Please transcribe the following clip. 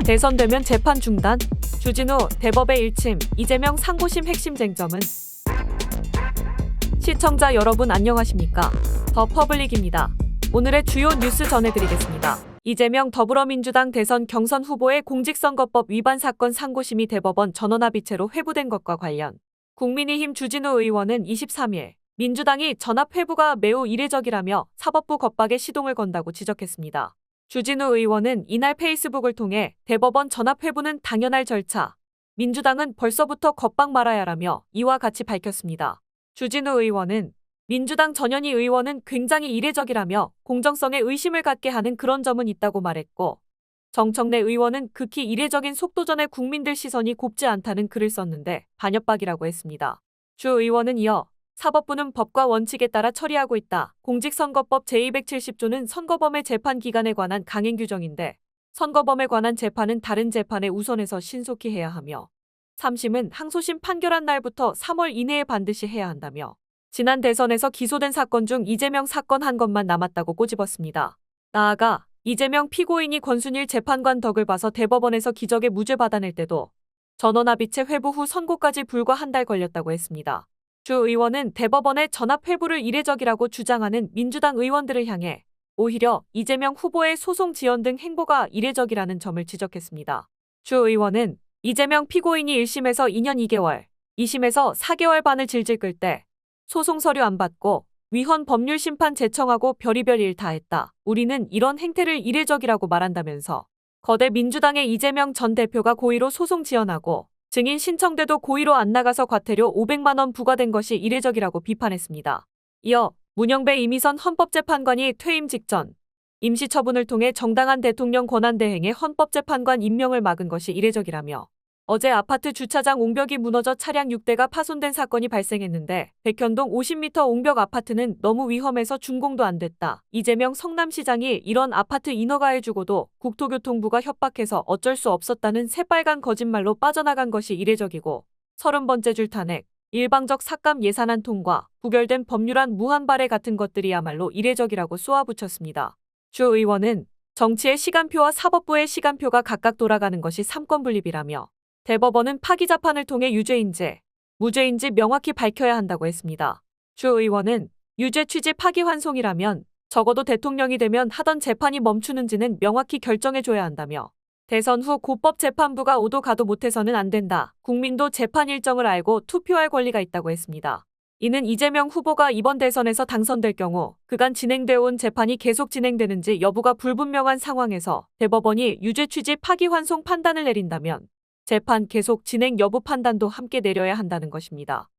대선되면 재판 중단? 주진우 대법의 일침, 이재명 상고심 핵심 쟁점은? 시청자 여러분 안녕하십니까? 더 퍼블릭입니다. 오늘의 주요 뉴스 전해드리겠습니다. 이재명 더불어민주당 대선 경선 후보의 공직선거법 위반 사건 상고심이 대법원 전원합의체로 회부된 것과 관련 국민의힘 주진우 의원은 23일 민주당이 전합 회부가 매우 이례적이라며 사법부 겁박에 시동을 건다고 지적했습니다. 주진우 의원은 이날 페이스북을 통해 대법원 전합 회부는 당연할 절차, 민주당은 벌써부터 겁박 말아야라며 이와 같이 밝혔습니다. 주진우 의원은 민주당 전현희 의원은 굉장히 이례적이라며 공정성에 의심을 갖게 하는 그런 점은 있다고 말했고, 정청래 의원은 극히 이례적인 속도전에 국민들 시선이 곱지 않다는 글을 썼는데 반협박이라고 했습니다. 주 의원은 이어 사법부는 법과 원칙에 따라 처리하고 있다. 공직선거법 제270조는 선거범의 재판 기간에 관한 강행 규정인데 선거범에 관한 재판은 다른 재판에 우선해서 신속히 해야 하며 3심은 항소심 판결한 날부터 3월 이내에 반드시 해야 한다며 지난 대선에서 기소된 사건 중 이재명 사건 한 것만 남았다고 꼬집었습니다. 나아가 이재명 피고인이 권순일 재판관 덕을 봐서 대법원에서 기적의 무죄 받아낼 때도 전원합의체 회부 후 선고까지 불과 한 달 걸렸다고 했습니다. 주 의원은 대법원의 전합 회부를 이례적이라고 주장하는 민주당 의원들을 향해 오히려 이재명 후보의 소송 지연 등 행보가 이례적이라는 점을 지적했습니다. 주 의원은 이재명 피고인이 1심에서 2년 2개월, 2심에서 4개월 반을 질질 끌 때 소송 서류 안 받고 위헌 법률 심판 제청하고 별의별 일 다 했다. 우리는 이런 행태를 이례적이라고 말한다면서 거대 민주당의 이재명 전 대표가 고의로 소송 지연하고 증인 신청돼도 고의로 안 나가서 과태료 500만 원 부과된 것이 이례적이라고 비판했습니다. 이어 문영배 이미선 헌법재판관이 퇴임 직전 임시처분을 통해 정당한 대통령 권한대행의 헌법재판관 임명을 막은 것이 이례적이라며 어제 아파트 주차장 옹벽이 무너져 차량 6대가 파손된 사건이 발생했는데 백현동 50m 옹벽 아파트는 너무 위험해서 준공도 안 됐다. 이재명 성남시장이 이런 아파트 인허가해주고도 국토교통부가 협박해서 어쩔 수 없었다는 새빨간 거짓말로 빠져나간 것이 이례적이고 30번째 줄 탄핵, 일방적 삭감 예산안 통과, 부결된 법률안 무한 발의 같은 것들이야말로 이례적이라고 쏘아붙였습니다. 주 의원은 정치의 시간표와 사법부의 시간표가 각각 돌아가는 것이 삼권분립이라며 대법원은 파기자판을 통해 유죄인지 무죄인지 명확히 밝혀야 한다고 했습니다. 주 의원은 유죄 취지 파기환송이라면 적어도 대통령이 되면 하던 재판이 멈추는지는 명확히 결정해줘야 한다며 대선 후 고법재판부가 오도 가도 못해서는 안 된다. 국민도 재판 일정을 알고 투표할 권리가 있다고 했습니다. 이는 이재명 후보가 이번 대선에서 당선될 경우 그간 진행되어 온 재판이 계속 진행되는지 여부가 불분명한 상황에서 대법원이 유죄 취지 파기환송 판단을 내린다면 재판 계속 진행 여부 판단도 함께 내려야 한다는 것입니다.